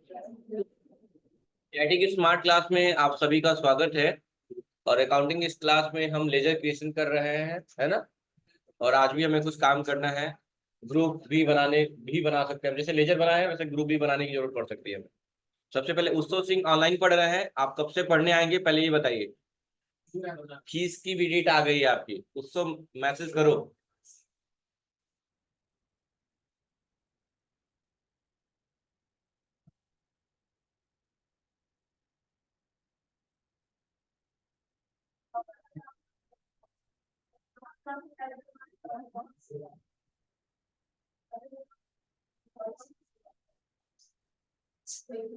IT की smart class में आप सभी का स्वागत है। और अकाउंटिंग इस क्लास में हम लेजर क्रिएशन कर रहे हैं, है ना। और आज भी हमें कुछ काम करना है। ग्रुप भी बना सकते हैं, जैसे लेजर बनाए हैं वैसे ग्रुप भी बनाने की जरूरत पड़ सकती है हमें। सबसे पहले उत्सव सिंह ऑनलाइन पढ़ रहे हैं, आप कब से पढ़ने आएंगे पहले ये बताइए। फीस की भी डेट आ गई है आपकी, उत्सव मैसेज करो।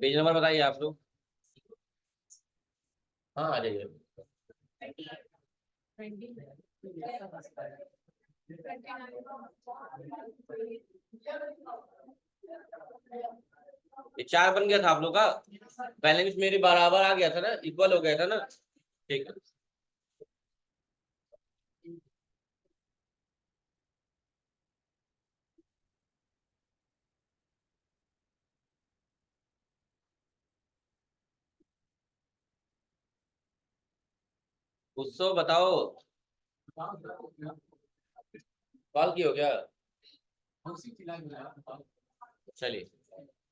पेज नंबर बताइए आप लोग। हाँ आ जाइए। ये चार बन गया था आप लोग का। बैलेंस मेरे बराबर आ गया था ना, इक्वल हो गया था ना। ठीक है। उत्सव बताओ। कॉल की हो क्या। चलिए।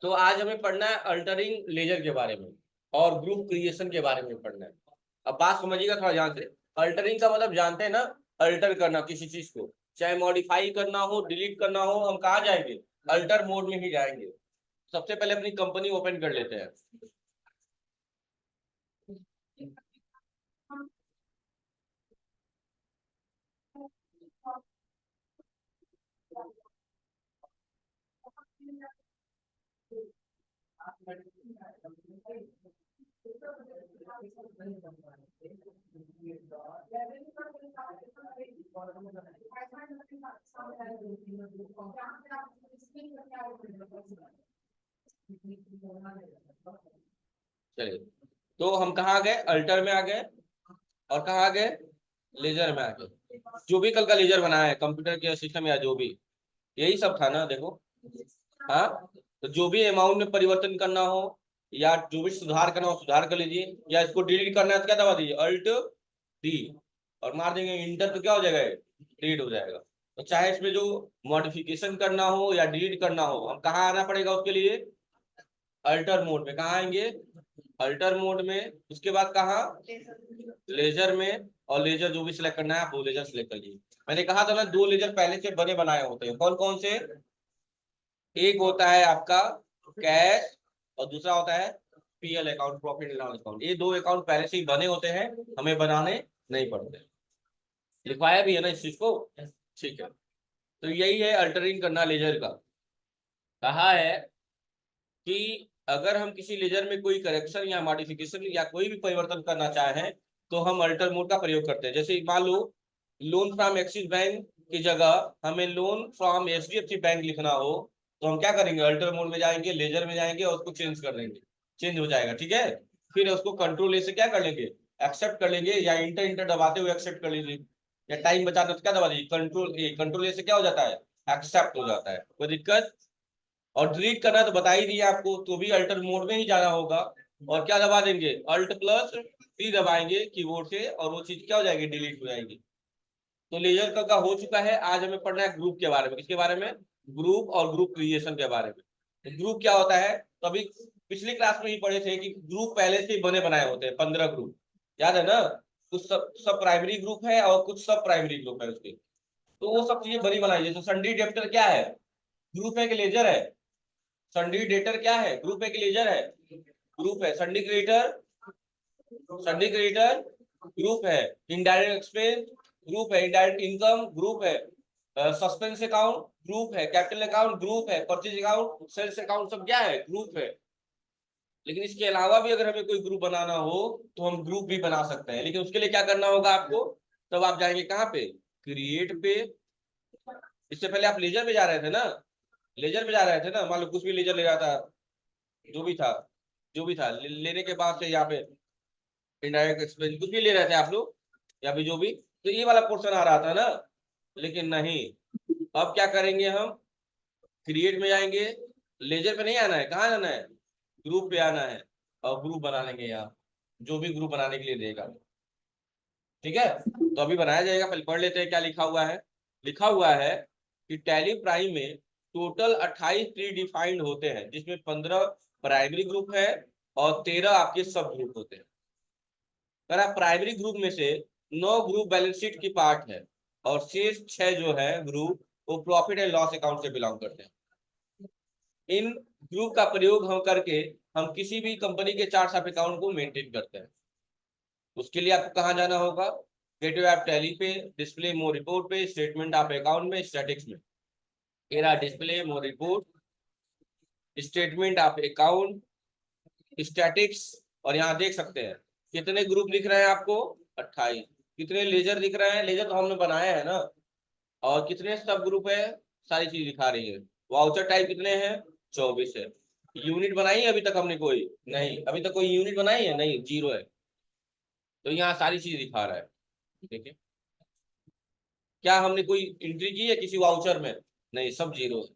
तो आज हमें पढ़ना है अल्टरिंग लेजर के बारे में और ग्रुप क्रिएशन के बारे में पढ़ना है। अब बात समझिएगा थोड़ा ध्यान से। अल्टरिंग का मतलब जानते हैं ना। अल्टर करना किसी चीज को, चाहे मॉडिफाई करना हो, डिलीट करना हो, हम कहाँ जाएंगे। अल्टर मोड में ही जाएंगे। सबसे पहले अपनी कंपनी ओपन कर लेते हैं। चलिए। तो हम कहाँ आ गए, अल्टर में आ गए। और कहाँ आ गए, लेजर में आ गए। जो भी कल का लेजर बनाया है कंप्यूटर के सिस्टम या जो भी, यही सब था ना, देखो। हाँ। तो जो भी अमाउंट में परिवर्तन करना हो या जो भी सुधार करना हो सुधार कर लीजिए, या इसको डिलीट करना है तो क्या दबा दीजिए, अल्ट डी। और मार देंगे इंटर तो क्या हो जाएगा, डिलीट हो जाएगा। तो चाहे इसमें जो मॉडिफिकेशन करना हो या डिलीट करना हो, हम कहाँ आना पड़ेगा उसके लिए, अल्टर मोड में। कहाँ आएंगे, अल्टर मोड में। उसके बाद कहाँ, लेजर में। और लेजर जो भी सिलेक्ट करना है आप वो लेजर सिलेक्ट कर लीजिए। मैंने कहा था ना, दो लेजर पहले से बने बनाए होते हैं, कौन कौन से। एक होता है आपका कैश, और दूसरा होता है PL account, profit and loss account. ये दो अकाउंट पहले से ही बने होते हैं, हमें बनाने नहीं पड़ते। लिखवाया भी है ना इस चीज को। ठीक है। तो यही है अल्टरिंग करना लेजर का। कहा है कि अगर हम किसी लेजर में कोई करेक्शन या मॉडिफिकेशन या कोई भी परिवर्तन करना चाहें तो हम अल्टर मोड का प्रयोग करते हैं। जैसे मान लो, लोन फ्रॉम एक्सिस बैंक की जगह हमें लोन फ्रॉम एचडीएफसी बैंक लिखना हो, तो हम क्या करेंगे, अल्टर मोड में जाएंगे, लेजर में जाएंगे और उसको चेंज कर देंगे। चेंज हो जाएगा, ठीक है। फिर उसको कंट्रोल ए से क्या कर लेंगे, एक्सेप्ट कर लेंगे, या इंटर इंटर दबाते हुए एक्सेप्ट कर लीजिए। या टाइम बचाते तो क्या दबा दीजिए, कंट्रोल ए से क्या हो जाता है, एक्सेप्ट हो जाता है, कोई दिक्कत। और डिलीट करना तो बता ही दिया आपको, तो भी अल्टर मोड में ही जाना होगा। और क्या दबा देंगे, अल्ट प्लस डी दबाएंगे कीबोर्ड से, और वो चीज क्या हो जाएगी, डिलीट हो जाएगी। तो लेजर का हो चुका है। आज हमें पढ़ना है ग्रुप के बारे में। किसके बारे में, ग्रुप और ग्रुप क्रिएशन के बारे में। तो ग्रुप क्या होता है, तो अभी पिछली क्लास में ही पढ़े थे कि ग्रुप पहले से ही बने बनाए होते हैं, 15 ग्रुप। याद है ना। कुछ सब सब प्राइमरी ग्रुप है और कुछ सब प्राइमरी ग्रुप है उसके। तो वो सब चीजें बनी बनाई है। तो संडी डेप्टर क्या है, ग्रुप है कि लेजर है। संडी डेटर क्या है, ग्रुप है कि लेजर है, ग्रुप है। Sundry creditor, sundry creditor group है। इनडायरेक्ट एक्सपेंस ग्रुप है। इनडायरेक्ट इनकम ग्रुप है। सस्पेंस अकाउंट ग्रुप है। कैपिटल अकाउंट ग्रुप है। परचेज अकाउंट, सेल्स अकाउंट, सब क्या है, ग्रुप है। लेकिन इसके अलावा भी अगर हमें कोई ग्रुप बनाना हो तो हम ग्रुप भी बना सकते हैं, लेकिन उसके लिए क्या करना होगा आपको। तब आप जाएंगे कहाँ पे, क्रिएट पे। इससे पहले आप लेजर पे जा रहे थे ना, लेजर पे जा रहे थे ना, मान लो कुछ भी लेजर ले रहा था, जो भी था, जो भी था लेने के बाद से यहाँ पे इनडायरेक्ट एक्सपेंस कुछ भी ले रहे थे आप लोग, या भी जो भी, तो ये वाला पोर्शन आ रहा था ना। लेकिन नहीं, अब क्या करेंगे हम, क्रिएट में जाएंगे। लेजर पे नहीं आना है, कहाँ जाना है, ग्रुप पे आना है और ग्रुप बना लेंगे यहाँ, जो भी ग्रुप बनाने के लिए देगा। ठीक है, तो अभी बनाया जाएगा, पहले पढ़ लेते हैं क्या लिखा हुआ है। लिखा हुआ है कि टैली प्राइम में टोटल 28 प्री डिफाइंड होते हैं, जिसमें 15 प्राइमरी ग्रुप है और 13 आपके सब ग्रुप होते हैं। अगर आप प्राइमरी ग्रुप में से 9 ग्रुप बैलेंस शीट की पार्ट है और शेष 6 जो है ग्रुप वो प्रॉफिट एंड लॉस अकाउंट से बिलोंग करते हैं। इन ग्रुप का प्रयोग हम करके हम किसी भी कंपनी के चार्ट ऑफ अकाउंट को मेंटेन करते हैं। उसके लिए आपको कहाँ जाना होगा, गेटवे ऐप टैली पे, डिस्प्ले मोर रिपोर्ट पे, स्टेटमेंट ऑफ अकाउंट में, स्टैटिक्स में। ये display more report, statement of account, statics. और यहाँ देख सकते हैं कितने ग्रुप दिख रहे हैं आपको, 28। कितने लेजर दिख रहे हैं, लेजर तो हमने बनाया है ना। और कितने सब ग्रुप है, सारी चीज दिखा रही है। वाउचर टाइप कितने हैं, 24 है। यूनिट बनाई है अभी तक हमने कोई नहीं, अभी तक कोई यूनिट बनाई है नहीं, 0 है। तो यहाँ सारी चीज दिखा रहा है। देखिए, क्या हमने कोई एंट्री की है किसी वाउचर में, नहीं, सब 0 है।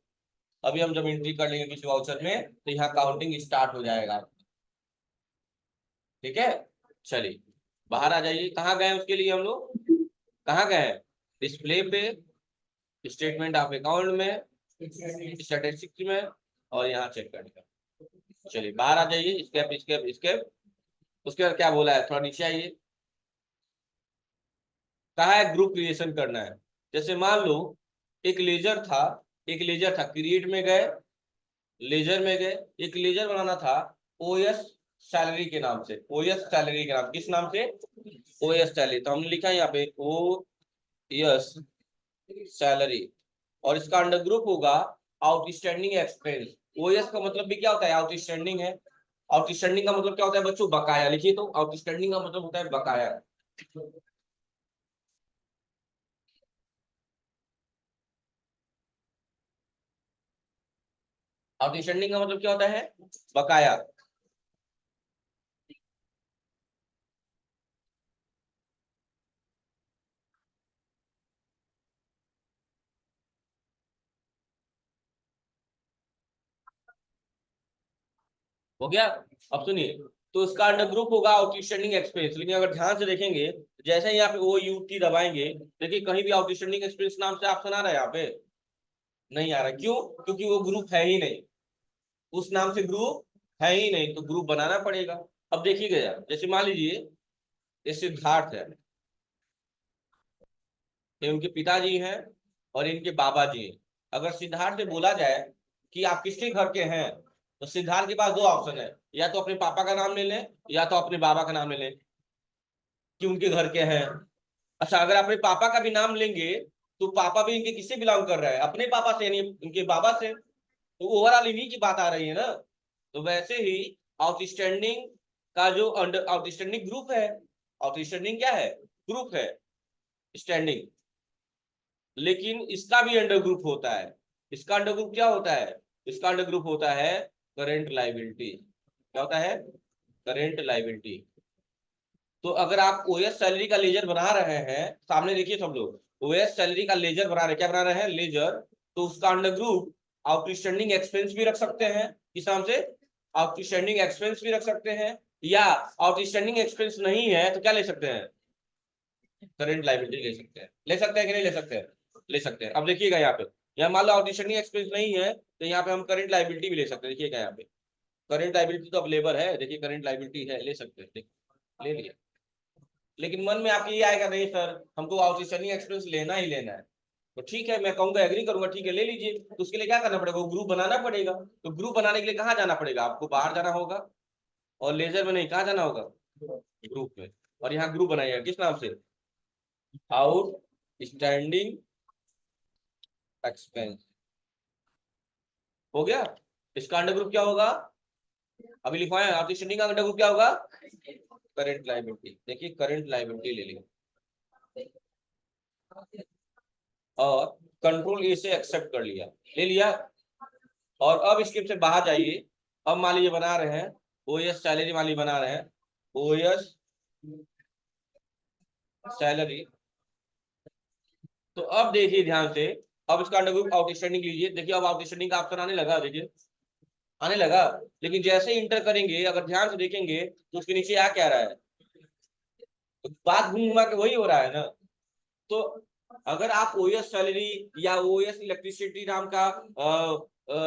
अभी हम जब एंट्री कर लेंगे किसी वाउचर में तो यहाँ काउंटिंग स्टार्ट हो जाएगा। ठीक है, चलिए बाहर आ जाइए। कहाँ गए उसके लिए हम लोग, कहाँ गए, डिस्प्ले पे, स्टेटमेंट ऑफ अकाउंट में, स्टैटिस्टिक्स में, और यहाँ चेक करने का। चलिए बाहर आ जाइए, स्केप स्केप स्केप। उसके बाद क्या बोला है, थोड़ा नीचे आइए। कहा है ग्रुप क्रिएशन करना है। जैसे मान लो एक लेजर था, एक लेजर था, क्रिएट में गए, लेजर में गए, एक लेजर बनाना था ओएस सैलरी के नाम से। ओएस सैलरी के नाम, किस नाम से, ओएस सैलरी। तो हमने लिखा है यहाँ पे ओ एस सैलरी, और इसका अंडर ग्रुप होगा आउटस्टैंडिंग एक्सपेंस। ओएस का मतलब भी क्या होता है, आउटस्टैंडिंग है। आउटस्टैंडिंग का मतलब क्या होता है बच्चों, बकाया। लिखिए तो, आउटस्टैंडिंग का मतलब होता है बकाया। आउटस्टैंडिंग का मतलब क्या होता है, बकाया। हो गया। अब सुनिए, तो उसका अंडर ग्रुप होगा आउटस्टैंडिंग एक्सपेंस। लेकिन अगर ध्यान से देखेंगे, जैसे ही यहाँ पे ओ यू टी दबाएंगे, देखिए कहीं भी आउटस्टैंडिंग एक्सपेंस नाम से ऑप्शन आ रहा है, यहाँ पे नहीं आ रहा। क्यों, क्योंकि वो ग्रुप है ही नहीं, उस नाम से ग्रुप है ही नहीं, तो ग्रुप बनाना पड़ेगा। अब देखिएगा यार, जैसे मान लीजिए ये सिद्धार्थ है, ये उनके पिताजी हैं और इनके बाबा जी हैं। अगर सिद्धार्थ से बोला जाए कि आप किसके घर के हैं, तो सिद्धार्थ के पास दो ऑप्शन है, या तो अपने पापा का नाम ले लें या तो अपने बाबा का नाम ले लें कि उनके घर के हैं। अच्छा, अगर अपने पापा का भी नाम लेंगे तो पापा भी इनके किससे बिलोंग कर रहा है, अपने पापा से, यानी इनके बाबा से। तो ओवरऑल इन्हीं की बात आ रही है ना। तो वैसे ही आउटस्टैंडिंग का जो अंडर आउटस्टैंडिंग ग्रुप है, आउटस्टैंडिंग क्या है, ग्रुप है, स्टैंडिंग। लेकिन इसका भी अंडर ग्रुप होता है। इसका अंडर ग्रुप क्या होता है, इसका अंडर ग्रुप होता है करेंट लाइबिलिटी। क्या होता है, करेंट लाइबिलिटी। तो अगर आप ओएस सैलरी का लेजर बना रहे हैं, सामने देखिए सब लोग, ओएस सैलरी का लेजर बना रहे हैं, क्या बना रहे हैं, लेजर। तो उसका अंडर ग्रुप आउटस्टैंडिंग एक्सपेंस भी रख सकते हैं, किस नाम से, आउटस्टैंडिंग एक्सपेंस भी रख सकते हैं। या आउटस्टैंडिंग एक्सपेंस नहीं है तो क्या ले सकते हैं, करंट लाइबिलिटी ले सकते हैं। ले सकते हैं कि नहीं ले सकते हैं, ले सकते हैं। अब देखिएगा यहाँ पे, यहाँ मान लो आउटस्टैंडिंग एक्सपेंस नहीं है तो यहाँ पे हम करंट लाइबिलिटी भी ले सकते हैं। देखिएगा यहाँ पे करंट लाइबिलिटी तो अवेलेबल है, देखिए करंट लाइबिलिटी है, ले सकते हैं, ले लिया। लेकिन मन में आपके ये आएगा, नहीं सर हमको आउटस्टैंडिंग एक्सपेंस लेना ही लेना है। तो ठीक है, मैं कहूंगा, एग्री करूंगा, ठीक है ले लीजिए। तो उसके लिए क्या करना पड़ेगा, वो ग्रुप बनाना पड़ेगा। तो ग्रुप बनाने के लिए कहाँ जाना पड़ेगा, आपको बाहर जाना होगा, और लेजर में नहीं, कहाँ जाना होगा, ग्रुप में। और यहाँ ग्रुप बनाइएगा किस नाम से, आउटस्टैंडिंग एक्सपेंस। हो गया। इसका अंडर ग्रुप क्या होगा, अभी लिखवाए, आउटस्टैंडिंग का अंडर ग्रुप क्या होगा, करंट लाइबिलिटी। देखिए करंट लाइबिलिटी ले लिया, और कंट्रोल ए से एक्सेप्ट कर लिया, ले लिया। और अब स्क्रिप्ट से बाहर जाइए। अब मान लीजिए बना रहे हैं ओएस सैलरी, मान लीजिए बना रहे हैं ओएस सैलरी। तो अब देखिए ध्यान से, अब इसका अंडर ग्रुप आउटस्टैंडिंग लीजिए। देखिए अब आउटस्टैंडिंग का ऑप्शन आने लगा, देखिए आने लगा। लेकिन जैसे ही इंटर करेंगे, अगर ध्यान से देखेंगे तो उसके नीचे आ क्या रहा है, तो बात घूम घुमा के वही हो रहा है ना। तो अगर आप ओएस सैलरी या ओएस इलेक्ट्रिसिटी नाम का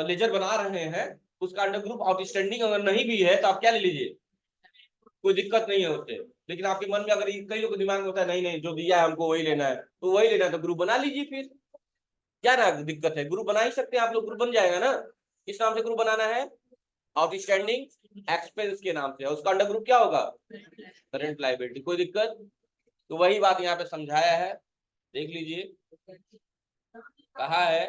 लेजर बना रहे हैं, उसका अंडर ग्रुप आउटस्टैंडिंग अगर नहीं भी है तो आप क्या ले लीजिए, कोई दिक्कत नहीं है उससे। लेकिन आपके मन में अगर कई लोगों के दिमाग में होता है नहीं नहीं जो दिया है हमको वही लेना है, तो वही लेना है तो ग्रुप बना लीजिए फिर। क्या ना दिक्कत है, ग्रुप बना ही सकते हैं आप लोग, ग्रुप बन जाएगा ना। किस नाम से ग्रुप बनाना है, आउटस्टैंडिंग एक्सपेंस के नाम से, उसका अंडर ग्रुप क्या होगा, करंट लायबिलिटी। कोई दिक्कत, तो वही बात यहाँ पे समझाया है, देख लीजिए। कहा है,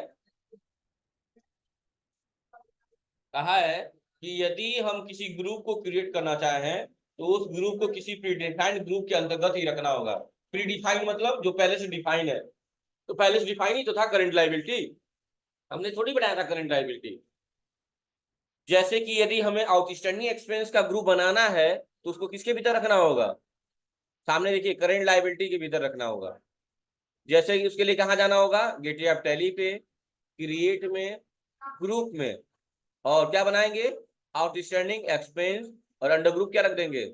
कहा है कि यदि हम किसी ग्रुप को क्रिएट करना चाहें तो उस ग्रुप को किसी प्रीडिफाइंड ग्रुप के अंतर्गत ही रखना होगा। प्रीडिफाइंड मतलब जो पहले से डिफाइन है, तो पहले से डिफाइन ही तो था करंट लायबिलिटी, हमने थोड़ी बनाया था करंट लायबिलिटी। जैसे कि यदि हमें आउटस्टैंडिंग एक्सपेंस का ग्रुप बनाना है तो उसको किसके भीतर रखना होगा, सामने देखिए करंट लायबिलिटी के भीतर रखना होगा। जैसे कि उसके लिए कहाँ जाना होगा, गेटवे ऑफ टैली पे, क्रिएट में, ग्रुप में, और क्या बनाएंगे, आउटस्टैंडिंग एक्सपेंस, और अंडर ग्रुप क्या रख देंगे,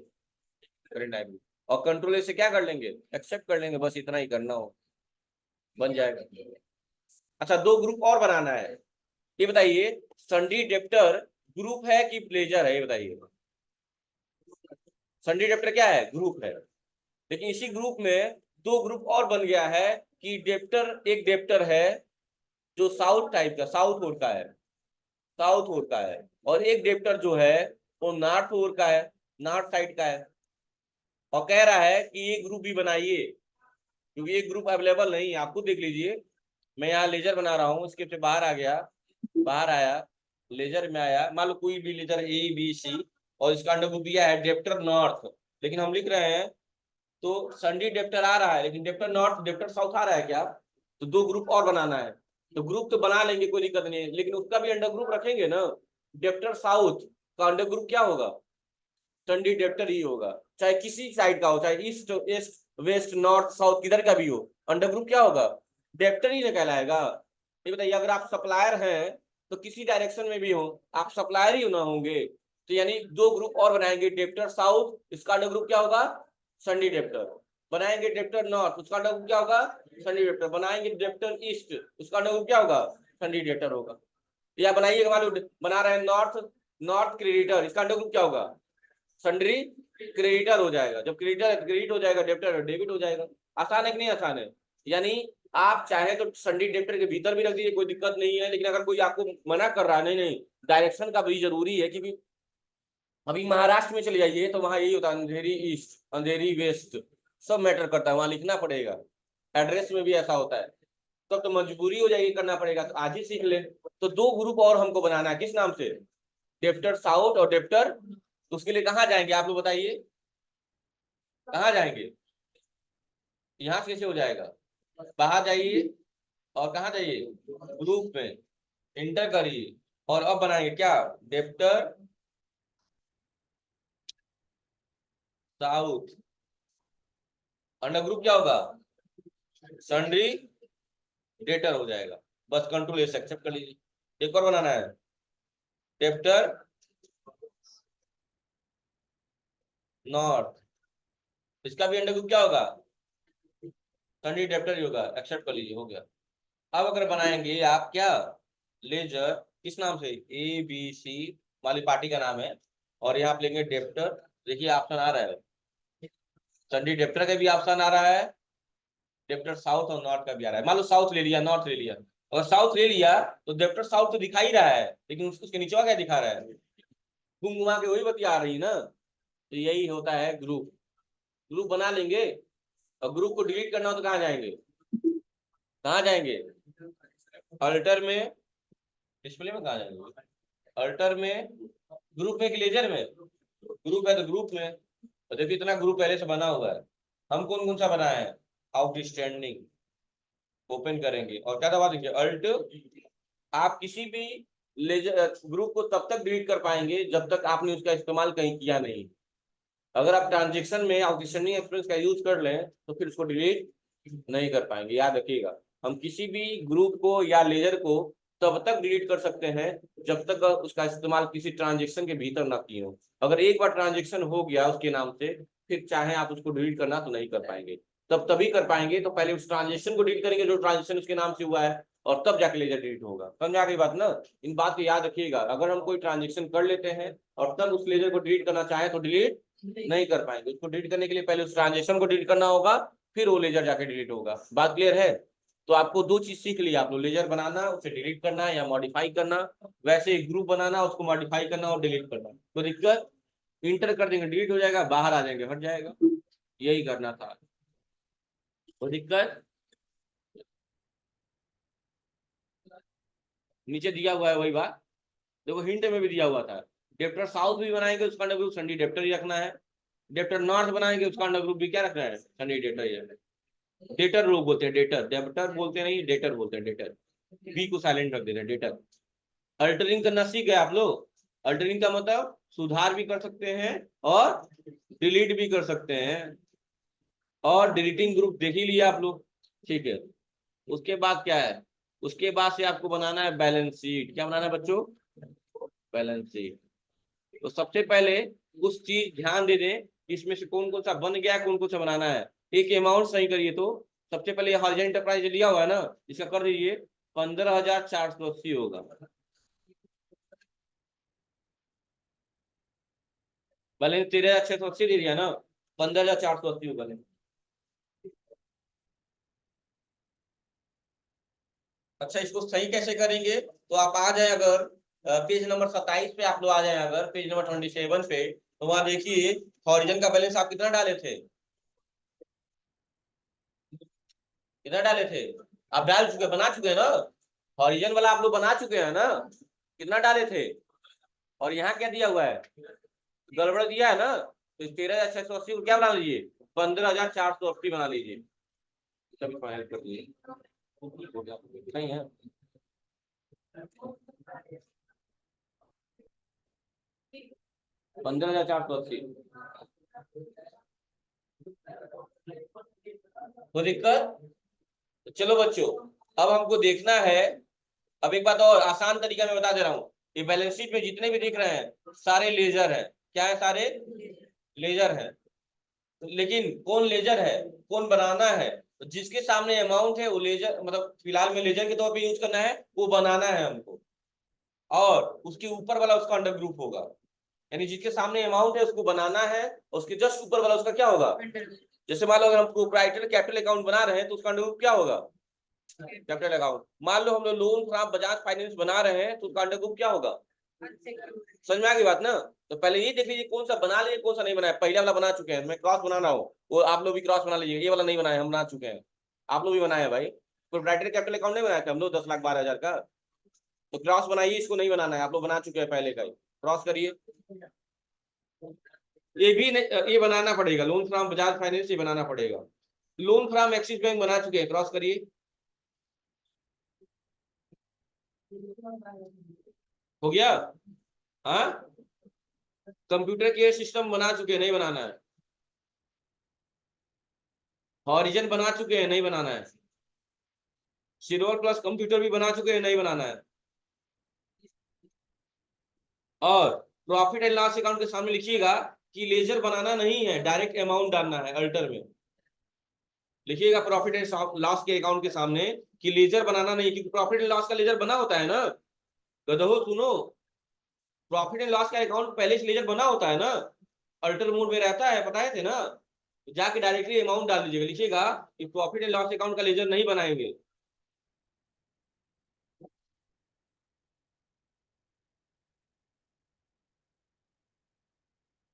करंट लायबिलिटी, और कंट्रोल से क्या कर लेंगे, एक्सेप्ट कर लेंगे। बस इतना ही करना हो, बन जाएगा। अच्छा, दो ग्रुप और बनाना है, ये बताइए, सन्डी डेप्टर ग्रुप है कि प्लेजर है, ये बताइए। सन्डी डेप्टर क्या है, ग्रुप है। लेकिन इसी ग्रुप में दो ग्रुप और बन गया है कि डेप्टर, एक डेप्टर है जो साउथ टाइप का, साउथ ओर का है, साउथ ओर का है, और एक डेप्टर जो है वो नॉर्थ ओर का है, नॉर्थ साइड का है। और कह रहा है कि ये ग्रुप भी बनाइए, क्योंकि ये ग्रुप अवेलेबल नहीं है। आप खुद देख लीजिए, मैं यहाँ लेजर बना रहा हूँ, इसके से बाहर आ गया, बाहर आया, लेजर में आया, मान लो कोई भी लेजर ए बी सी, और इसका अंडर ग्रुप दिया है डेप्टर नॉर्थ, लेकिन हम लिख रहे हैं तो संडी डेप्टर आ रहा है, लेकिन डेप्टर नॉर्थ डेप्टर साउथ आ रहा है क्या, तो दो ग्रुप और बनाना है। तो ग्रुप तो बना लेंगे, कोई दिक्कत नहीं है, लेकिन उसका भी अंडर ग्रुप रखेंगे ना। डेप्टर साउथ का अंडर ग्रुप क्या होगा, संडी डेप्टर ही होगा, चाहे किसी साइड का हो, चाहे east east west north south किधर का भी हो, अंडर ग्रुप क्या होगा, डेप्टर ही कहलाएगा। ये बताइए, अगर आप सप्लायर हैं तो किसी डायरेक्शन में भी हो, आप सप्लायर ही ना होंगे, तो यानी दो ग्रुप और बनाएंगे, डेप्टर साउथ, इसका अंडर ग्रुप क्या होगा, संडी डेप्टर। बनाएंगे डेप्टर नॉर्थ, उसका अंडर ग्रुप क्या होगा, संडी डेप्टर। बनाएंगे डेप्टर ईस्ट, उसका अंडर ग्रुप क्या होगा, संडी डेप्टर होगा। या बनाइए, बना रहे हैं नॉर्थ, नॉर्थ क्रेडिटर, इसका अंडर ग्रुप क्या होगा, सन्ड्री क्रेडिटर हो जाएगा। जब क्रेडिटर क्रेडिट हो जाएगा, डेबिटर डेबिट हो जाएगा। आसान है कि नहीं आसान है, यानी आप चाहे तो सन्ड्री डेबिटर के भीतर भी रख दीजिए, कोई दिक्कत नहीं है। लेकिन अगर कोई आपको मना कर रहा है, नहीं नहीं डायरेक्शन का भी जरूरी है, क्योंकि अभी महाराष्ट्र में चले जाइए तो वहां यही होता है, अंधेरी ईस्ट अंधेरी वेस्ट, सब मैटर करता है, वहां लिखना पड़ेगा, एड्रेस में भी ऐसा होता है। तब तो मजबूरी हो जाएगी, करना पड़ेगा, तो आज ही सीख ले। तो दो ग्रुप और हमको बनाना है, किस नाम से, डेप्टर साउथ और डेप्टर, तो उसके लिए कहाँ जाएंगे आप लोग बताइए, कहाँ जाएंगे, यहाँ से कैसे हो जाएगा, बाहर जाइए, और कहाँ जाइए, ग्रुप में इंटर करिए, और अब बनाएंगे क्या, डेप्टर साउथ, अंडर ग्रुप क्या होगा, सन्ड्री डेटर हो जाएगा। बस कंट्रोल एस एक्सेप्ट कर लीजिए। एक और बनाना है, डेप्टर नॉर्थ, इसका भी अंडर ग्रुप क्या होगा, सन्ड्री डेप्टर ही होगा, एक्सेप्ट कर लीजिए, हो गया। अब अगर बनाएंगे आप क्या, लेजर, किस नाम से, ए बी सी वाली पार्टी का नाम है, और यहाँ आप लेंगे डेप्टर, देखिए ऑप्शन आ रहा है, सन्डी डेप्टर का भी ऑप्शन आ रहा है, डेप्टर साउथ और नॉर्थ का भी आ रहा है। मान लो साउथ ले लिया, नॉर्थ ले लिया, और साउथ ले लिया तो डेप्टर साउथ तो दिखा ही रहा है, लेकिन उसके नीचे क्या दिखा रहा है, घूम घुमा के वही बतिया आ रही है ना। तो यही होता है ग्रुप, ग्रुप बना लेंगे, और ग्रुप को डिलीट करना हो तो कहाँ जाएंगे, कहाँ जाएंगे, अल्टर में, डिस्प्ले में कहाँ जाएंगे, अल्टर में, ग्रुप में कि लेजर में, ग्रुप है तो ग्रुप में। तो देखिए इतना ग्रुप पहले से बना हुआ है, हम कौन कौन सा बनाए हैं, आउटस्टैंडिंग, ओपन करेंगे और क्या दबा देंगे, अल्ट। आप किसी भी लेजर ग्रुप को तब तक डिलीट कर पाएंगे जब तक आपने उसका इस्तेमाल कहीं किया नहीं। अगर आप ट्रांजेक्शन में आउटस्टैंडिंग एक्सपेंस का यूज कर लें तो फिर उसको डिलीट नहीं कर पाएंगे, याद रखिएगा। हम किसी भी ग्रुप को या लेजर को तब तक डिलीट कर सकते हैं जब तक उसका इस्तेमाल किसी ट्रांजेक्शन के भीतर ना किए हो। अगर एक बार ट्रांजेक्शन हो गया उसके नाम से, फिर चाहे आप उसको डिलीट करना तो नहीं कर पाएंगे। तब तभी कर पाएंगे तो पहले उस ट्रांजेक्शन को डिलीट करेंगे जो ट्रांजेक्शन उसके नाम से हुआ है, और तब जाके लेजर डिलीट होगा। समझ आ गई बात ना? इन बात को याद रखिएगा, अगर हम कोई ट्रांजेक्शन कर लेते हैं और तब उस लेजर को डिलीट करना चाहे तो डिलीट नहीं कर पाएंगे। उसको डिलीट करने के लिए पहले उस ट्रांजेक्शन को डिलीट करना होगा, फिर वो लेजर जाके डिलीट होगा। बात क्लियर है? तो आपको दो चीज सीख लिया आप लोग, लेजर बनाना उसे डिलीट करना या मॉडिफाई करना, वैसे एक ग्रुप बनाना उसको मॉडिफाई करना और डिलीट करना। तो दिक्कत, इंटर कर देंगे डिलीट हो जाएगा, बाहर आ जाएंगे हट जाएगा, यही करना था। तो दिक्कत नीचे दिया हुआ है वही बात, देखो हिंट में भी दिया हुआ था। डेप्टर साउथ भी बनाएंगे उसका अंडर ग्रुप संडी डेप्टर ही रखना है। डेप्टर नॉर्थ बनाएंगे उसका अंडर ग्रुप भी क्या रखना है, संडी डेटर ही रखना है। डेटर लोग बोलते हैं, डेटर डेप्टर बोलते नहीं, डेटर बोलते हैं, डेटर बी को साइलेंट रख देते हैं, डेटर। अल्टरिंग करना सीख गए आप लोग? अल्टरिंग का मतलब सुधार भी कर सकते हैं और डिलीट भी कर सकते हैं, और डिलीटिंग ग्रुप देख ही लिया आप लोग, ठीक है। उसके बाद क्या है, उसके बाद से आपको बनाना है बैलेंस शीट। क्या बनाना है बच्चों? Balance sheet. तो सबसे पहले उस चीज ध्यान दे दें कि इसमें से कौन कौन सा बन गया, कौन कौन सा बनाना है। एक अमाउंट सही करिए। तो सबसे पहले हॉरिजॉन्टल एंटरप्राइज लिया हुआ है ना, इसका कर दीजिए 15,480 होगा। बैलेंस 13,680 दे दिया ना, 15,480 होगा बैलेंस। अच्छा, इसको सही कैसे करेंगे? तो आप आ जाए अगर पेज नंबर 27 पे आप लोग आ जाए, अगर पेज नंबर 27 पे, तो वहां देखिए हॉरिजन का बैलेंस आप कितना डाले थे, कितना डाले थे? आप डाल चुके, बना चुके हैं ना? हॉरिजन वाला आप लोग बना चुके हैं ना? कितना डाले थे? और यहाँ क्या दिया हुआ है, गड़बड़ दिया है ना? तो 13,680 को क्या बना लीजिए, 15,480 बना लीजिए। सभी फाइनल कर दिए, सही है। 15,480। कोई दिक्कत? तो चलो बच्चों, अब हमको देखना है। अब एक बात और आसान तरीका मैं बता दे रहा हूँ, ये बैलेंस शीट में जितने भी दिख रहे हैं सारे लेजर है। क्या है? सारे लेजर है। लेकिन कौन लेजर है, कौन बनाना है? तो जिसके सामने अमाउंट है वो लेजर, मतलब फिलहाल में लेजर के तौर पे यूज करना है, वो बनाना है हमको। और उसके ऊपर वाला उसका अंडर ग्रुप होगा, यानी जिसके सामने अमाउंट है उसको बनाना है, उसके जस्ट ऊपर वाला उसका क्या होगा। जैसे मान लो अगर हम प्रोप्राइटर कैपिटल अकाउंट बना रहे हैं तो उसका अंडर ग्रुप क्या होगा, कैपिटल अकाउंट। मान लो हम लोग लोन फ्रॉम बजाज फाइनेंस बना रहे हैं तो उसका अंडर ग्रुप क्या होगा। समझ में आ गई बात ना? तो पहले ये देख लीजिए कौन सा बना लीजिए, कौन सा नहीं बनाया। पहले वाला बना चुके हैं, मैं क्रॉस बनाना हो वो आप लोग भी क्रॉस बना लीजिए। ये वाला नहीं बनाया, हम बना चुके हैं, आप लोग भी बनाए भाई। प्रोप्राइटरी कैपिटल अकाउंट नहीं बनाया थे हम लोग 10,12,000 का, तो क्रॉस बनाइए, इसको नहीं बनाना है, आप लोग बना चुके हैं पहले का ही। क्रॉस करिए, ये भी नहीं, ये बनाना पड़ेगा, लोन फ्रॉम बजाज फाइनेंस ये बनाना पड़ेगा। लोन फ्रॉम एक्सिस बैंक बना चुके हैं, क्रॉस करिए। हो गया? हाँ, कंप्यूटर केयर सिस्टम बना चुके हैं, नहीं बनाना है। हॉरिजन बना चुके हैं, नहीं बनाना है। सिल्वर प्लस कंप्यूटर भी बना चुके हैं, नहीं बनाना है। और प्रॉफिट एंड लॉस अकाउंट के सामने लिखिएगा कि लेजर बनाना नहीं है, डायरेक्ट अमाउंट डालना है अल्टर में। लिखिएगा प्रॉफिट एंड लॉस के अकाउंट के सामने कि लेजर बनाना नहीं, क्योंकि प्रॉफिट एंड लॉस का लेजर बना होता है ना। गधो सुनो, प्रॉफिट एंड लॉस का अकाउंट पहले से लेजर बना होता है ना, अल्टर मोड में रहता है, बताए थे ना। तो जाके डायरेक्टली अमाउंट डाल दीजिएगा, लिखिएगा कि प्रॉफिट एंड लॉस अकाउंट का लेजर नहीं बनाएंगे।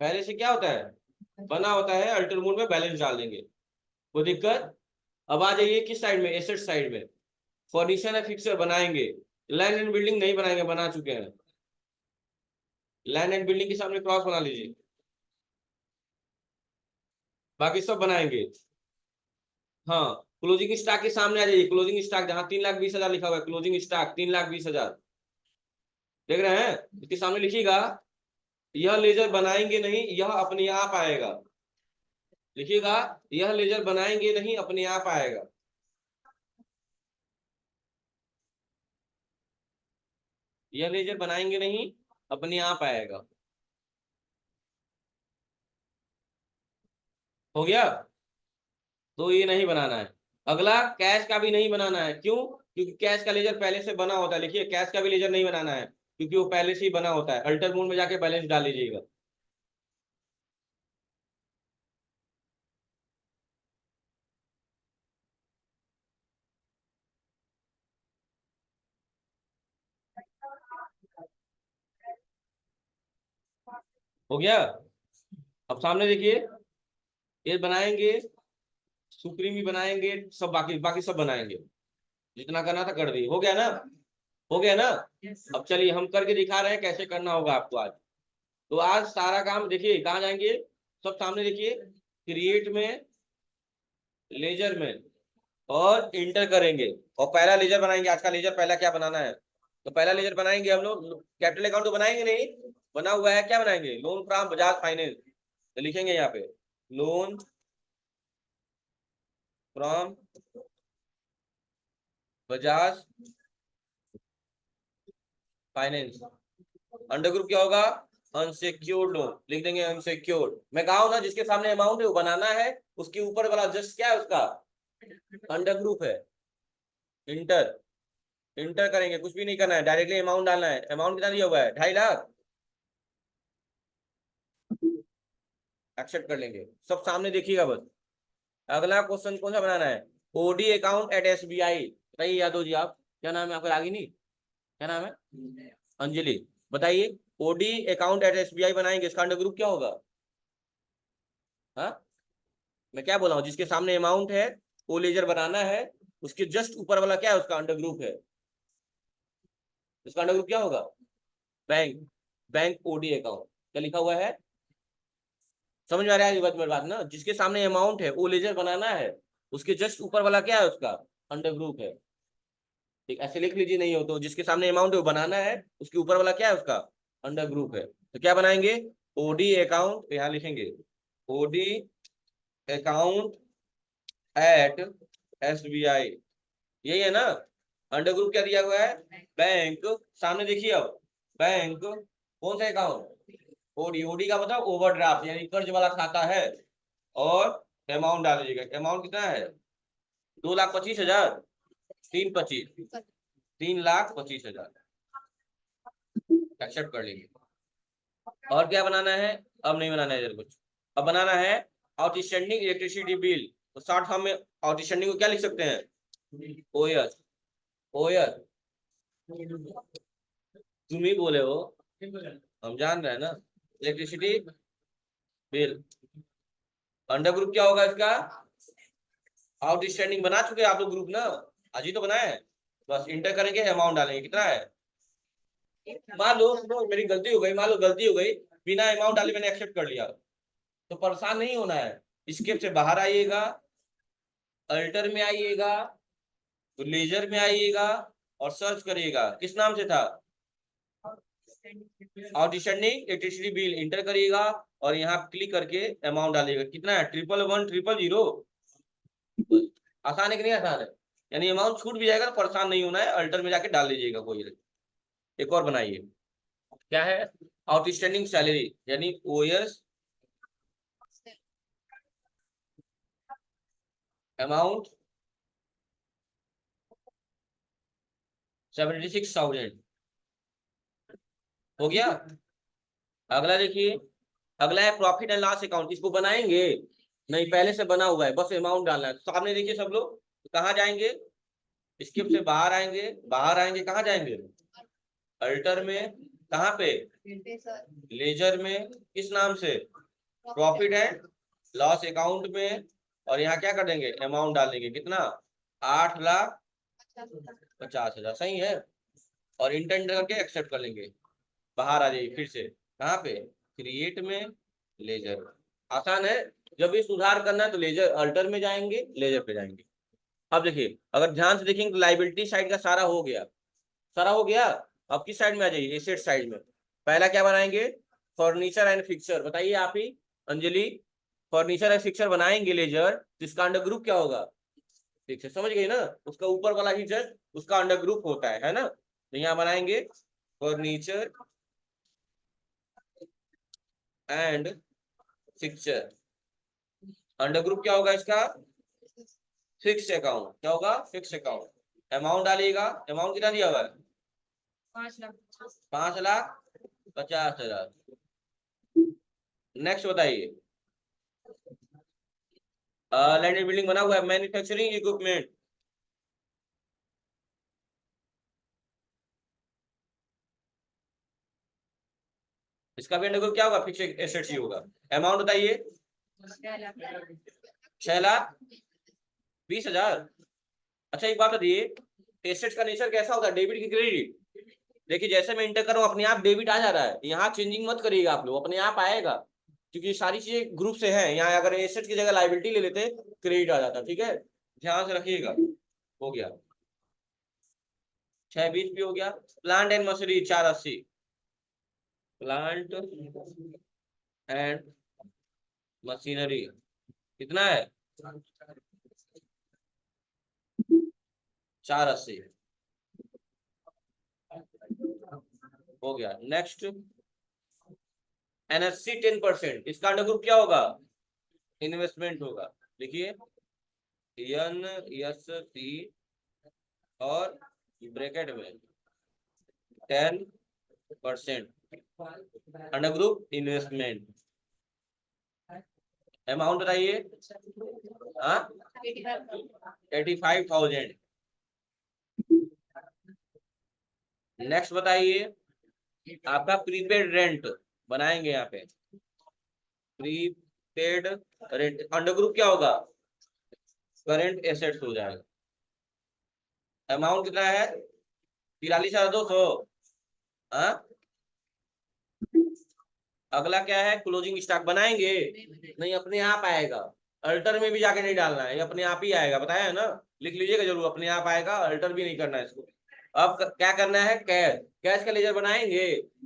पहले से क्या होता है, बना होता है, अल्टर मोड में बैलेंस डाल देंगे, कोई दिक्कत? अब आ जाइए किस साइड में, एसेट साइड में। फर्नीचर एंड फिक्सर बनाएंगे, लैंड एंड बिल्डिंग नहीं बनाएंगे, बना चुके हैं। लैंड एंड बिल्डिंग के सामने क्रॉस बना लीजिए, बाकी सब बनाएंगे। हाँ, क्लोजिंग स्टॉक के सामने आ जाइए, क्लोजिंग स्टॉक जहां 3,20,000 लिखा हुआ है, क्लोजिंग स्टॉक 3,20,000 देख रहे हैं, इसके सामने लिखिएगा यह लेजर बनाएंगे नहीं, यह अपने आप आएगा। लिखिएगा यह लेजर बनाएंगे नहीं, अपने आप आएगा। यह लेजर बनाएंगे नहीं, अपने आप आएगा। हो गया। तो ये नहीं बनाना है। अगला कैश का भी नहीं बनाना है, क्यों? क्योंकि कैश का लेजर पहले से बना होता है। लिखिए, कैश का भी लेजर नहीं बनाना है क्योंकि वो पहले से ही बना होता है। अल्टर मोड में जाके बैलेंस डाल लीजिएगा। हो गया। अब सामने देखिए, ये बनाएंगे, सुप्रीम भी बनाएंगे, सब बाकी बाकी सब बनाएंगे। जितना करना था कर दिए। हो गया ना? हो गया ना? अब चलिए हम करके दिखा रहे हैं कैसे करना होगा आपको आज। तो आज सारा काम देखिए कहाँ जाएंगे, सब सामने देखिए, क्रिएट में, लेजर में, और इंटर करेंगे। और पहला लेजर बनाएंगे। आज का लेजर पहला क्या बनाना है? तो पहला लेजर बनाएंगे हम लोग, कैपिटल अकाउंट तो बनाएंगे नहीं, बना हुआ है, क्या बनाएंगे? Loan from Bajaj finance. तो लिखेंगे यहाँ पे, loan from Bajaj finance. Under group क्या होगा? Unsecured loan. लिख देंगे अनसिक्योर्ड। मैं कहा हूं ना, जिसके सामने अमाउंट है वो बनाना है, उसके ऊपर वाला जस्ट क्या है उसका अंडर ग्रुप है। इंटर, इंटर करेंगे, कुछ भी नहीं करना है, डायरेक्टली अमाउंट डालना है। अमाउंट कितना दिया हुआ है? 2.5 लाख। एक्सेप्ट कर लेंगे। सब सामने देखिएगा बस। अगला क्वेश्चन कौन सा बनाना है? OD account at SBI. बताइए यादव जी, आप क्या नाम है आपका? रागिनी, क्या नाम है? अंजलि। बताइए, ओडी अकाउंट एट एसबीआई बनाएंगे, इसका अंडर ग्रुप क्या होगा? हाँ, मैं क्या बोला हूँ? जिसके सामने अमाउंट है वो लेजर बनाना है, उसके जस्ट ऊपर वाला क्या है? उसका अंडर ग्रुप है। उसका अंडर ग्रुप क्या होगा? Bank, bank OD account. क्या लिखा हुआ है? समझ में आ रहा है ये बात ना? जिसके सामने अमाउंट है वो लेजर बनाना है, उसके जस्ट ऊपर वाला क्या है? उसका अंडर ग्रुप है। ठीक, ऐसे लिख लीजिए, नहीं हो तो जिसके सामने अमाउंट है वो बनाना है, उसके ऊपर वाला क्या है? उसका अंडर ग्रुप है। तो क्या बनाएंगे? ओडी अकाउंट, यहाँ लिखेंगे ओडी अकाउंट एट एसबीआई। यही है ना? अंडर ग्रुप क्या दिया हुआ है? बैंक। सामने देखिए अब, बैंक कौन सा अकाउंट? ओडी। ओडी का मतलब ओवरड्राफ्ट, यानी कर्ज वाला खाता है। और अमाउंट डाल दीजिएगा। अमाउंट कितना है? 2,25,000। 3,25, 3,25,000। एक्सेप्ट कर लेंगे। और क्या बनाना है? अब नहीं बनाना है इधर कुछ। अब बनाना है आउटस्टैंडिंग इलेक्ट्रिसिटी बिल। तो शॉर्ट फॉर्म में आउटस्टैंडिंग को क्या लिख सकते हैं? ओएस। ओएस, तुम ही बोले हो, हम जान रहे हैं ना। Electricity bill. अंडर ग्रुप क्या होगा इसका? आउटस्टैंडिंग। बना चुके हैं आप लोग ग्रुप ना, आज ही तो बनाए हैं। बस इंटर करेंगे, अमाउंट डालेंगे, कितना है? मान लो सुनो, मेरी गलती हो गई, मान लो गलती हो गई, बिना अमाउंट डाले मैंने एक्सेप्ट कर लिया। तो परेशान नहीं होना है। स्केप से बाहर आइएगा, अल्टर में आइएगा, तो लेजर में आइएगा, और सर्च करिएगा, किस नाम से था? Outstanding electricity bill. इंटर करिएगा और यहाँ क्लिक करके अमाउंट डालिएगा। कितना है? 111,000,000। आसान है कि नहीं आसान है? यानी अमाउंट छूट भी जाएगा, तो परेशान नहीं होना है, अल्टर में जाके डाल लीजिएगा कोई। एक और बनाइए, क्या है? आउटस्टैंडिंग सैलरी, यानी ओएस अमाउंट 76,000। हो गया। अगला देखिए, अगला है प्रॉफिट एंड लॉस अकाउंट। इसको बनाएंगे नहीं, पहले से बना हुआ है, बस अमाउंट डालना है। तो सामने देखिए सब लोग, तो कहाँ जाएंगे? स्किप से बाहर आएंगे, बाहर आएंगे, कहाँ जाएंगे? अल्टर में। कहाँ पे? लेजर में। किस नाम से? प्रॉफिट एंड लॉस अकाउंट में। और यहाँ क्या कर देंगे? अमाउंट डाल देंगे, कितना? 8,50,000। सही है। और इंटर करके एक्सेप्ट कर लेंगे। बाहर आ जाइए फिर से, कहाँ पे? क्रिएट में, लेजर। आसान है। जब भी सुधार करना है तो लेजर, अल्टर में जाएंगे, लेजर पे जाएंगे। अब देखिए, अगर ध्यान से देखेंगे तो लाइबिलिटी साइड का सारा हो गया, सारा हो गया। अब किस साइड में आ जाइए? एसेट साइड में। पहला क्या बनाएंगे? Furniture and fixer. बताइए आप ही, अंजलि। फर्नीचर एंड फिक्सर बनाएंगे लेजर, तो इसका अंडर ग्रुप क्या होगा? ठीक है, समझ गई ना? उसका ऊपर वाला ही जस्ट उसका अंडर ग्रुप होता है ना? तो यहाँ बनाएंगे furniture and fixture. Under group क्या होगा इसका? Fix account. क्या होगा? Fix account. अमाउंट डालिएगा। अमाउंट कितना दिया हुआ है? 5,50,000। नेक्स्ट बताइए। लैंड एंड बिल्डिंग बना हुआ है, मैन्युफैक्चरिंग इक्विपमेंट। इसका भी अंडर ग्रुप क्या होगा? फिक्स एसेट्स ही होगा। अमाउंट बताइए। 6,20,000। अच्छा एक बात बताइए, एसेट्स का नेचर कैसा होता है, डेबिट की क्रेडिट? देखिए जैसे मैं इंटर कर रहा हूँ अपने आप डेबिट आ जा रहा है, यहाँ चेंजिंग मत करिएगा आप लोग, अपने आप आएगा, क्योंकि सारी चीजें ग्रुप से हैं। यहाँ अगर एसेट्स की जगह लायबिलिटी ले लेते क्रेडिट आ जाता। ठीक है, ध्यान से रखिएगा। हो गया 6,20 भी हो गया। Plant and machinery 4,80। Plant and machinery कितना है? 4,80 हो गया। Next NSC 10%। इसका अंडर ग्रुप क्या होगा? इन्वेस्टमेंट होगा। देखिए NSC और ब्रैकेट में 10% अंडर ग्रुप इन्वेस्टमेंट। अमाउंट बताइए। 85,000। नेक्स्ट बताइए, आपका प्रीपेड रेंट बनाएंगे यहाँ पे। प्रीपेड रेंट अंडर ग्रुप क्या होगा? करेंट एसेट्स हो जाएगा। अमाउंट कितना है? 43,200। हाँ, अगला क्या है? क्लोजिंग स्टॉक बनाएंगे? नहीं, अपने आप आएगा। अल्टर में भी जाके नहीं डालना है, ये अपने आप ही आएगा। बताया है ना, लिख लीजिएगा जरूर, अपने आप आएगा, अल्टर भी नहीं करना है इसको। अब क्या करना है? कैश। कैश का लेजर बनाएंगे?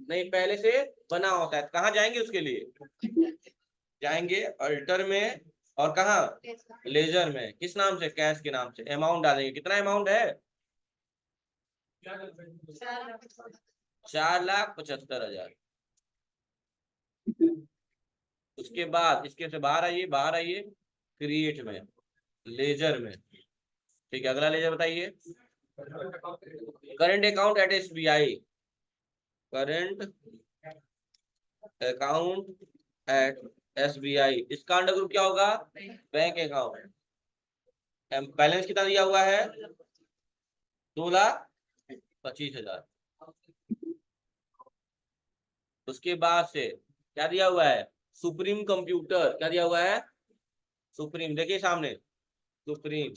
नहीं, पहले से बना होता है। कहाँ जाएंगे उसके लिए? जाएंगे अल्टर में। और कहाँ? लेजर में। किस नाम से? कैश के नाम से। अमाउंट डालेंगे। कितना अमाउंट है? 4,75,000। उसके बाद इसके से बाहर आइए, बाहर आइए, क्रिएट में, लेजर में। ठीक है, अगला लेजर बताइए। Current account at SBI। Current account at SBI। इसका अंडर ग्रुप क्या होगा? Bank account. बैलेंस कितना दिया हुआ है? 2,25,000। उसके बाद से क्या दिया हुआ है? Supreme computer. क्या दिया हुआ है? सुप्रीम, देखिए सामने, सुप्रीम।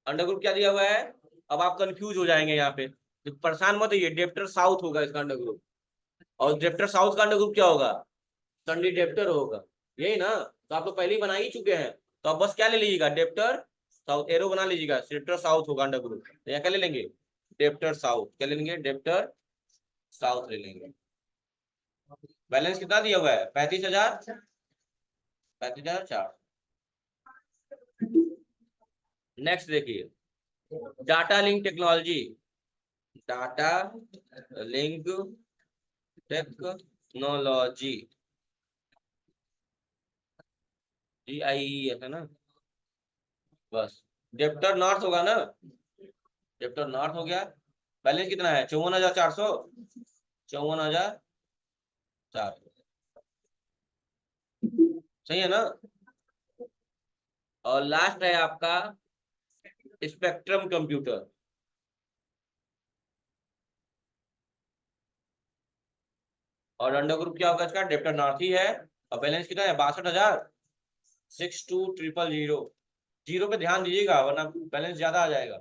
अंडर ग्रुप क्या दिया हुआ है? अब आप कंफ्यूज हो जाएंगे यहाँ पे, तो परेशान मत होइए। डेप्टर साउथ होगा इसका अंडर ग्रुप। और डेप्टर साउथ का अंडर ग्रुप क्या होगा? संडी डेप्टर होगा। यही ना, तो आप लोग पहले ही बना ही चुके हैं। तो अब बस क्या ले लीजिएगा? डेप्टर साउथ, एरो बना लीजिएगा। डेप्टर साउथ होगा अंडर ग्रुप। तो यहाँ क्या ले लेंगे? Debtor south. क्या ले लेंगे? डेप्टर साउथ ले लेंगे। बैलेंस कितना दिया हुआ है? 35,000। 35,400। नेक्स्ट देखिए, data link technology. Data link technology, GIE है ना? बस डेप्टर नॉर्थ होगा ना? डेप्टर नॉर्थ हो गया। बैलेंस कितना है? 54,400। 54,400। सही है ना? और लास्ट है आपका स्पेक्ट्रम कंप्यूटर। और अंडर ग्रुप क्या होगा इसका? डेप्टर नॉर्थ ही है। और बैलेंस कितना है? 62,62,000। जीरो पे ध्यान दीजिएगा, वरना बैलेंस ज्यादा आ जाएगा।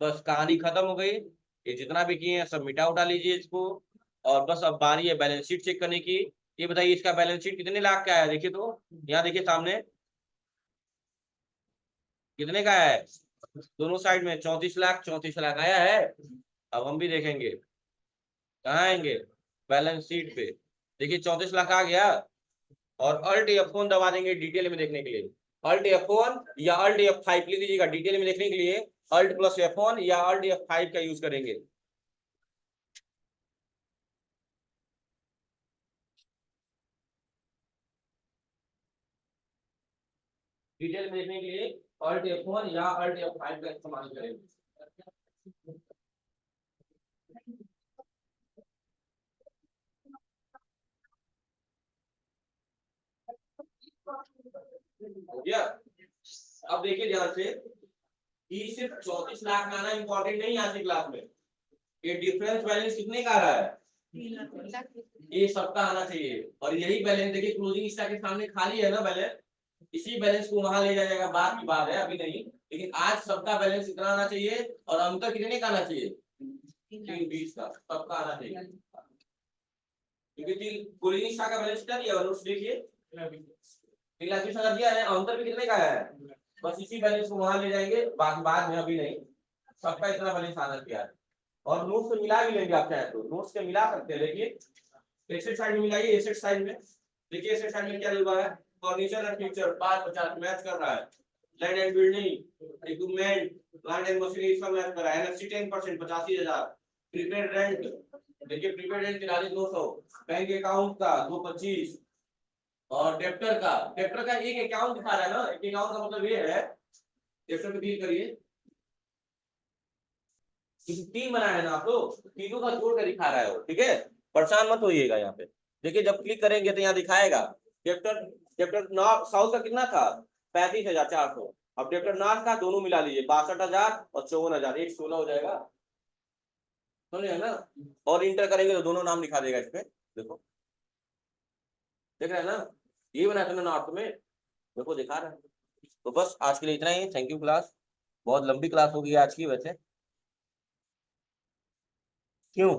बस कहानी खत्म हो गई। ये जितना भी किए हैं सब मिटा उठा लीजिए इसको। और बस अब बारी है बैलेंस शीट चेक करने की। ये बताइए इसका बैलेंस शीट कितने लाख का है? देखिए तो, यहाँ देखिए सामने, कितने का है? दोनों साइड में 34 लाख, 34 लाख आया है। अब हम भी देखेंगे, कहाँ आएंगे? बैलेंस शीट पे। देखिए 34 लाख आ गया। और अल्ट F1 दबा देंगे डिटेल में देखने के लिए। अल्ट F1 या अल्ट F5 लिख लीजिएगा डिटेल में देखने के लिए। अल्ट प्लस F1 या अल्ट F5 का यूज करेंगे। डिटेल में देखने के लिए अल्ट F1 या अल्ट F5 का इस्तेमाल करेंगे। हो गया। अब देखिए ध्यान से कि सिर्फ 34 लाख में आना इंपॉर्टेंट नहीं है आज की क्लास में। ये डिफरेंस बैलेंस कितने का आ रहा है, ये सबका आना चाहिए। और यही बैलेंस देखिए क्लोजिंग स्टॉक के सामने खाली है ना बैलेंस, इसी बैलेंस को वहां ले जाएगा, बात की बात है अभी नहीं, लेकिन आज सबका बैलेंस इतना आना चाहिए। और अंतर कितने का आना चाहिए, 320 का सबका आना चाहिए। क्योंकि क्लोजिंग स्टॉक का बैलेंस कितना दिया नोट्स देखिए 3,20,000 दिया है, अंतर भी कितने का है, बस इसी बैलेंस को वहां ले जाएंगे, बाकी बाद में अभी नहीं, सबका इतना बैलेंस आना चाहिए। और नोट्स से मिला भी लेंगे आप चाहे तो, नोट्स से मिला सकते हैं। देखिए एसेट साइड में मिलाइए, एसेट साइड में देखिए एसेट साइड में क्या लिखा है, फर्नीचर एंड फीचर 550 मैच कर रहा है, land and building equipment plant and machinery सब मैच कर रहा है, एनएफसी 10% 85,000, प्रीपेड रेंट देखिए प्रीपेड रेंट 43,200, बैंक अकाउंट का 225 और डेप्टर का एक अकाउंट दिखा रहा है ना, एक अकाउंट का मतलब ये है, डेप्टर पे क्लिक करिए, तीन बनाया है ना आप लोग, तीनों का जोड़ कर दिखा रहा है वो, ठीक है, परेशान मत होइएगा। यहाँ पे देखिए जब क्लिक करेंगे तो यहाँ दिखाएगा चैप्टर चैप्टर नॉर्थ साउथ का कितना था 35,400, अब चैप्टर नॉर्थ का दोनों मिला लीजिए 62,000 और 54,000, एक 16 हो जाएगा, समझे ना। और इंटर करेंगे तो दोनों नाम दिखा देगा इस पे, देखो देख रहे हैं ना, ये बना था ना नॉर्थ में, देखो दिखा रहा है। तो बस आज के लिए इतना ही, थैंक यू क्लास, बहुत लंबी क्लास होगी आज की वैसे, क्यों